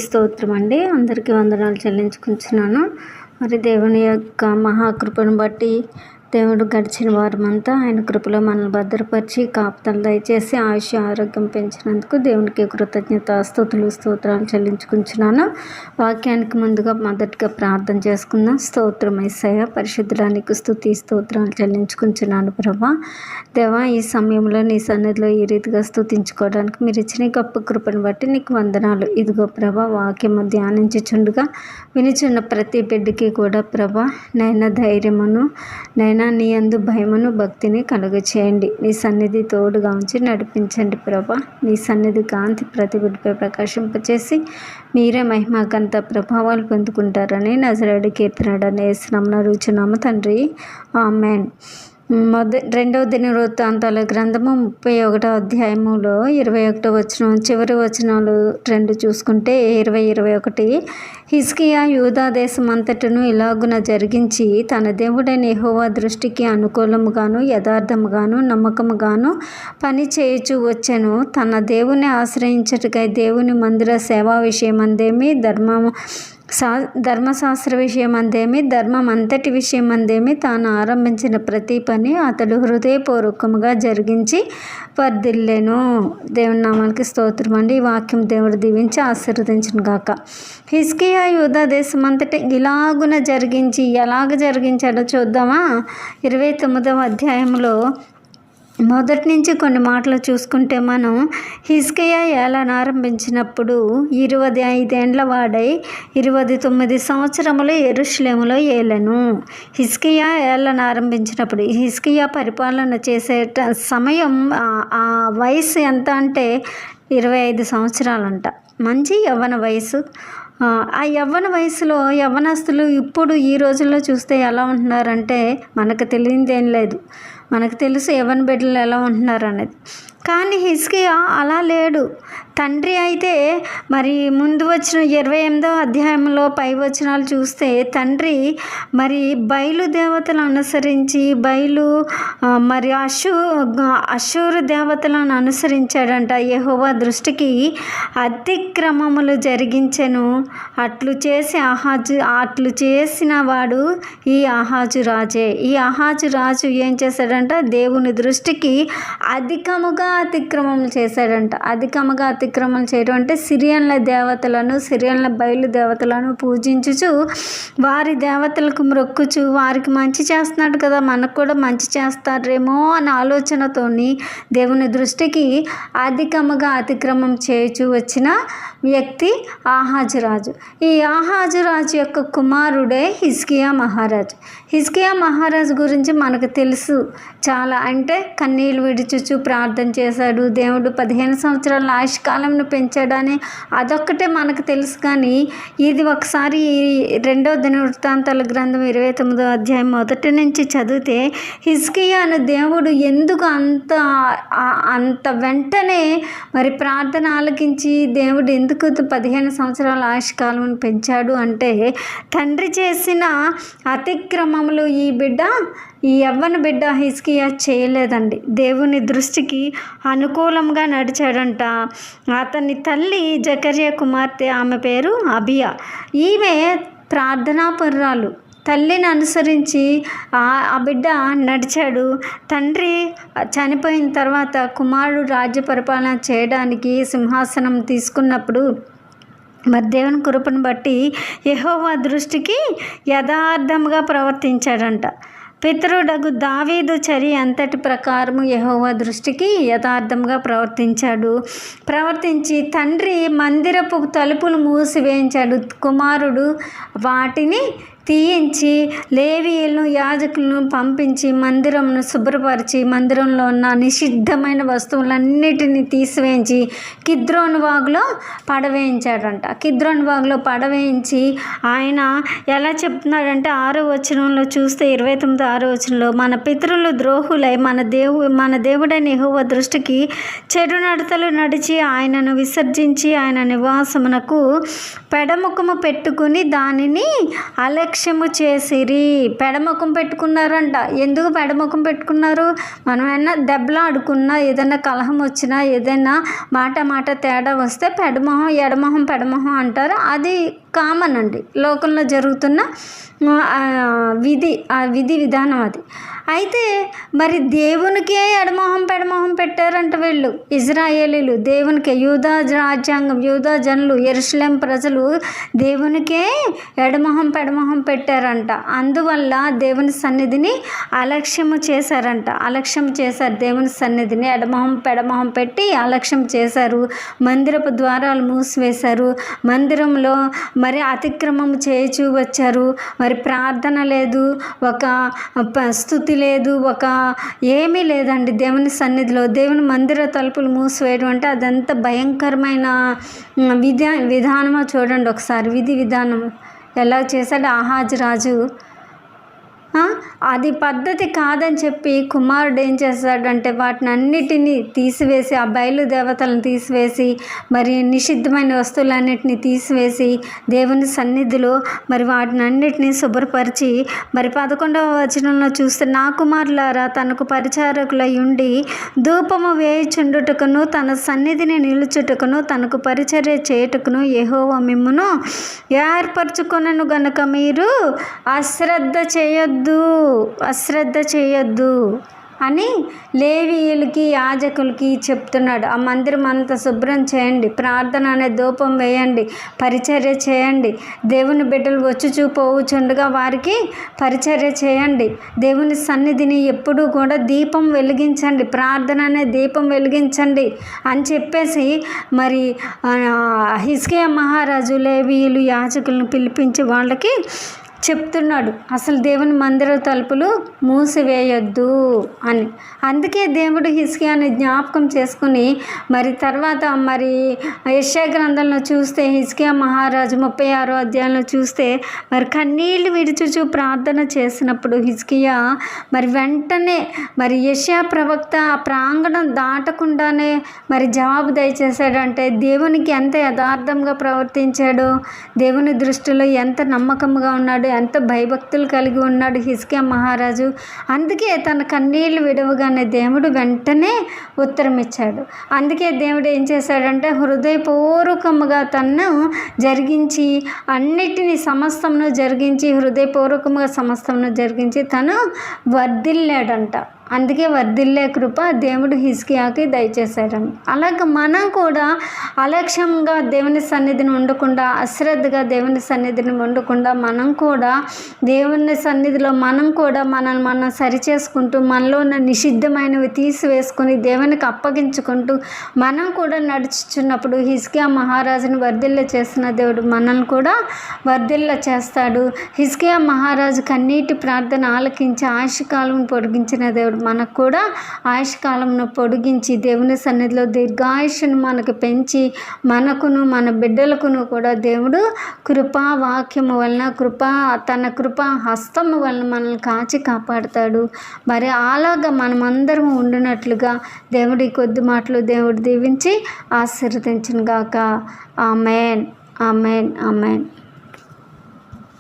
స్తోత్రం అండి. అందరికీ వందనాలు చెల్లించుకుంటున్నాను. మరి దేవుని యొక్క మహాకృపను బట్టి దేవుడు గడిచిన వారమంతా ఆయన కృపలో మనల్ని భద్రపరిచి కాపుదలు దయచేసి ఆరోగ్యం పెంచినందుకు దేవునికి స్తోత్రాలు చెల్లించుకుంటున్నాను. వాక్యానికి ముందుగా మొదటిగా ప్రార్థన చేసుకుందాం. స్తోత్రం యేసయ్య, పరిశుద్ధుడానికి స్తుతి స్తోత్రాలు చెల్లించుకుంటున్నాను. ప్రభా దేవా, ఈ సమయంలో నీ సన్నిధిలో ఈ రీతిగా స్తుతించుకోవడానికి మీరు ఇచ్చిన గొప్ప కృపను బట్టి నీకు వందనాలు. ఇదిగో ప్రభా, వాక్యము ధ్యానించుచుండగా వినిచున్న ప్రతి బిడ్డకి కూడా ప్రభా నైనా ధైర్యమును నైనా నీ యందు భయమును భక్తిని కలుగచేయండి. నీ సన్నిధి తోడుగా ఉంచి నడిపించండి ప్రభా. నీ సన్నిధి కాంతి ప్రతి బిడ్డపై ప్రకాశింపచేసి మీరే మహిమ ఘనత ప్రభావాలు పొందుకుంటారని నజరేయుడు కీర్తనడని యేసు నామమున అడుగుచున్నాము తండ్రి, ఆమేన్. రెండవ దినవృత్తాంతాల గ్రంథము 31వ అధ్యాయములో 21వ వచనం చివరి వచనాలు 2 చూసుకుంటే 20-21 హిజ్కియా యూదా దేశం అంతటను ఇలాగున జరిగించి తన దేవుడైన యెహోవా దృష్టికి అనుకూలముగాను యథార్థముగాను నమ్మకముగాను పని చేయుచు వచ్చెను. తన దేవుని ఆశ్రయించుటకై దేవుని మందిర సేవా విషయమందేమి ధర్మశాస్త్ర విషయమందేమి ధర్మం అంతటి విషయమందేమి తాను ఆరంభించిన ప్రతి పని అతడు హృదయపూర్వకముగా జరిగించి వర్ధిల్లెను. దేవుని నామానికి స్తోత్రం అండి. ఈ వాక్యం దేవుడు దీవించి ఆశీర్వదించును గాక. హిజ్కియా యూదా దేశం అంతటి ఇలాగున జరిగించి ఎలాగ జరిగించాడో చూద్దామా. 29వ అధ్యాయంలో మొదటి నుంచి కొన్ని మాటలు చూసుకుంటే మనం హిజ్కియా ఏలాను ఆరంభించినప్పుడు 25 ఏండ్ల వాడై 29 సంవత్సరములు యెరూషలేములో ఏలెను. హిజ్కియా ఏలాను ఆరంభించినప్పుడు హిజ్కియా పరిపాలన చేసే సమయం ఆ వయసు ఎంత అంటే 25 సంవత్సరాలంట. మంచి యవ్వన వయసు. ఆ యవ్వన వయసులో యవ్వనస్తులు ఇప్పుడు ఈ రోజుల్లో చూస్తే ఎలా ఉంటున్నారంటే మనకు తెలియదేం లేదు. మనకు తెలుసు యవ్వన బిడ్డలు ఎలా ఉంటున్నారు అనేది. కానీ హిజ్కియా అలా లేడు. తండ్రి అయితే మరి ముందు వచ్చిన 28వ అధ్యాయంలో పై వచనాలు చూస్తే తండ్రి మరి బయలు దేవతలను అనుసరించి మరి అషూరు దేవతలను అనుసరించాడంట. యెహోవా దృష్టికి అతిక్రమములు జరిగించెను. అట్లు చేసిన వాడు ఈ ఆహాజు రాజే. ఈ ఆహాజు రాజు ఏం చేశాడంట? దేవుని దృష్టికి అధికముగా అతిక్రమములు చేశాడంట. అధికముగా అతిక్రమం చేయడం అంటే సిరియన్ల బయలు దేవతలను పూజించుచు వారి దేవతలకు మ్రొక్కుచు వారికి మంచి చేస్తున్నాడు కదా, మనకు కూడా మంచి చేస్తారేమో అనే ఆలోచనతోని దేవుని దృష్టికి అధికముగా అతిక్రమం చేయుచు వచ్చిన వ్యక్తి ఆహాజు రాజు. ఈ ఆహాజు రాజు యొక్క కుమారుడే హిజ్కియా మహారాజు. హిజ్కియా మహారాజు గురించి మనకు తెలుసు చాలా. అంటే కన్నీళ్ళు విడిచుచు ప్రార్థన చేశాడు. దేవుడు 15 సంవత్సరాల ఆయుష్కాలంను పెంచాడని అదొక్కటే మనకు తెలుసు. కానీ ఇది ఒకసారి 2వ దినవృత్తాంతాల గ్రంథం 29వ అధ్యాయం మొదటి నుంచి చదివితే హిజ్కియాను దేవుడు ఎందుకు అంత వెంటనే మరి ప్రార్థన ఆలకించి దేవుడు ఎందుకు 15 సంవత్సరాల ఆయుష్కాలం పెంచాడు అంటే తండ్రి చేసిన అతిక్రమములు ఈ యవ్వన బిడ్డ హిజ్కియా చేయలేదండి. దేవుని దృష్టికి అనుకూలంగా నడిచాడంట. అతని తల్లి జకర్యా కుమార్తె, ఆమె పేరు అబియా. ఈమె ప్రార్థనాపరురాలు. తల్లిని అనుసరించి ఆ బిడ్డ నడిచాడు. తండ్రి చనిపోయిన తర్వాత కుమారుడు రాజ్య పరిపాలన చేయడానికి సింహాసనం తీసుకున్నప్పుడు మరి దేవుని కృపను బట్టి యెహోవా దృష్టికి యథార్థముగా ప్రవర్తించాడంట. పితరుడగు దావీదు చర్య అంతటి ప్రకారము యెహోవా దృష్టికి యథార్థంగా ప్రవర్తించి తండ్రి మందిరపు తలుపులు మూసివేయించాడు. కుమారుడు వాటిని తీయించి లేవీయులను యాజకులను పంపించి మందిరంను శుభ్రపరిచి మందిరంలో ఉన్న నిషిద్ధమైన వస్తువులన్నిటినీ తీసివేయించి కిద్రోను వాగులో పడవేయించాడంట. కిద్రోను వాగులో పడవేయించి ఆయన ఎలా చెప్తున్నాడంటే 6వ వచనంలో చూస్తే 29వ వచనంలో మన పితరులు ద్రోహులై మన దేవుడైన యెహోవా దృష్టికి చెడు నడతలు నడిచి ఆయనను విసర్జించి ఆయన నివాసమునకు పెడముఖము పెట్టుకుని దానిని అలక్ష్యము చేసిరి. పెడముఖం పెట్టుకున్నారంట. ఎందుకు పెడముఖం పెట్టుకున్నారు? మనం ఏమన్నా దెబ్బలాడుకున్నా, ఏదైనా కలహం వచ్చినా, ఏదైనా మాట తేడా వస్తే పెడమొహం ఎడమొహం అంటారు. అది కామన్ అండి, లోకంలో జరుగుతున్న విధి విధానం అది. అయితే మరి దేవునికే పెడమొహం పెట్టారంట వీళ్ళు, ఇజ్రాయేలీలు. దేవునికే, యూదా రాజ్యాంగం, యూదా జనులు, యెరూషలేం ప్రజలు దేవునికే పెడమొహం పెట్టారంట. అందువల్ల దేవుని సన్నిధిని అలక్ష్యము చేశారు. దేవుని సన్నిధిని పెడమొహం పెట్టి అలక్ష్యం చేశారు. మందిరపు ద్వారాలు మూసివేశారు. మందిరంలో మరి అతిక్రమం చేయించు వచ్చారు. మరి ప్రార్థన లేదు, ఒక స్తుతి లేదు, ఒక ఏమీ లేదండి దేవుని సన్నిధిలో. దేవుని మందిర తలుపులు మూసివేయడం అంటే అదంతా భయంకరమైన విధానమో చూడండి ఒకసారి. విధానం ఎలా చేశాడు ఆహాజు రాజు. అది పద్ధతి కాదని చెప్పి కుమారుడు ఏం చేశాడంటే వాటిని అన్నిటినీ తీసివేసి, ఆ బయలు దేవతలను తీసివేసి, మరి నిషిద్ధమైన వస్తువులన్నిటినీ తీసివేసి దేవుని సన్నిధిలో మరి వాటిని అన్నిటినీ శుభ్రపరిచి, మరి 11వ వచనంలో చూస్తే, నా కుమారులారా తనకు పరిచారకులై ఉండి ధూపము వేయుచుండుటకును తన సన్నిధిని నిలుచుటకును తనకు పరిచర్య చేయుటకును యెహోవా మిమ్మును ఏర్పరచుకొనెను గనుక మీరు అశ్రద్ధ చేయొద్దు అని లేవీయులకి, యాజకులకి చెప్తున్నాడు. ఆ మందిరం అంతా శుభ్రం చేయండి, ప్రార్థన అనే ధూపం వేయండి, పరిచర్య చేయండి. దేవుని బిడ్డలు వచ్చుచూ పోవుచుండగా వారికి పరిచర్య చేయండి. దేవుని సన్నిధిని ఎప్పుడూ కూడా దీపం వెలిగించండి, ప్రార్థన అనే దీపం వెలిగించండి అని చెప్పేసి మరి హిజ్కియా మహారాజు లేవీయులు, యాజకులను పిలిపించి వాళ్ళకి చెప్తున్నాడు. అసలు దేవుని మందిర తలుపులు మూసివేయొద్దు అని. అందుకే దేవుడు హిజ్కియాని జ్ఞాపకం చేసుకుని మరి తర్వాత మరి యెషయా గ్రంథంలో చూస్తే, హిజ్కియా మహారాజు 36వ అధ్యాయంలో చూస్తే, మరి కన్నీళ్లు విడుచుచు ప్రార్థన చేసినప్పుడు హిజ్కియా మరి వెంటనే మరి యెషయా ప్రవక్త ఆ ప్రాంగణం దాటకుండానే మరి జవాబు దయచేశాడంటే దేవునికి ఎంత యథార్థంగా ప్రవర్తించాడో, దేవుని దృష్టిలో ఎంత నమ్మకంగా ఉన్నాడు, ఎంత భయభక్తులు కలిగి ఉన్నాడు హిజ్కియా మహారాజు. అందుకే తన కన్నీళ్లు విడవగానే దేవుడు వెంటనే ఉత్తరం ఇచ్చాడు. అందుకే దేవుడు ఏం చేశాడంటే హృదయపూర్వకముగా తను జరిగించి, అన్నిటినీ సమస్తమును జరిగించి, హృదయపూర్వకముగా సమస్తమును జరిగించి తను వర్ధిల్లాడంట. అందుకే వర్ధిల్లే కృప దేవుడు హిజ్కియాకి దయచేశాడని. అలాగే మనం కూడా అలక్ష్యంగా దేవుని సన్నిధిని ఉండకుండా, అశ్రద్ధగా దేవుని సన్నిధిని ఉండకుండా, మనం కూడా దేవుని సన్నిధిలో మనం కూడా మనల్ని మనం సరిచేసుకుంటూ, మనలో ఉన్న నిషిద్ధమైనవి తీసివేసుకుని దేవునికి అప్పగించుకుంటూ మనం కూడా నడుచుచున్నప్పుడు హిజ్కియా మహారాజుని వర్ధిల్ల చేసిన దేవుడు మనల్ని కూడా వర్ధిల్ల చేస్తాడు. హిజ్కియా మహారాజు కన్నీటి ప్రార్థన ఆలకించి ఆయుష్కాలం పొడిగించిన దేవుడు మనకు కూడా ఆయుష్కాలంను పొడిగించి దేవుని సన్నిధిలో దీర్ఘాయుష్ను మనకు పెంచి, మనకును మన బిడ్డలకును కూడా దేవుడు కృపా వాక్యము వలన, తన కృపా హస్తము వలన మనల్ని కాచి కాపాడుతాడు. మరి అలాగా మనమందరం ఉండినట్లుగా దేవుడి కొద్ది మాటలు దేవుడు దీవించి ఆశీర్వదించును గాక. ఆమేన్.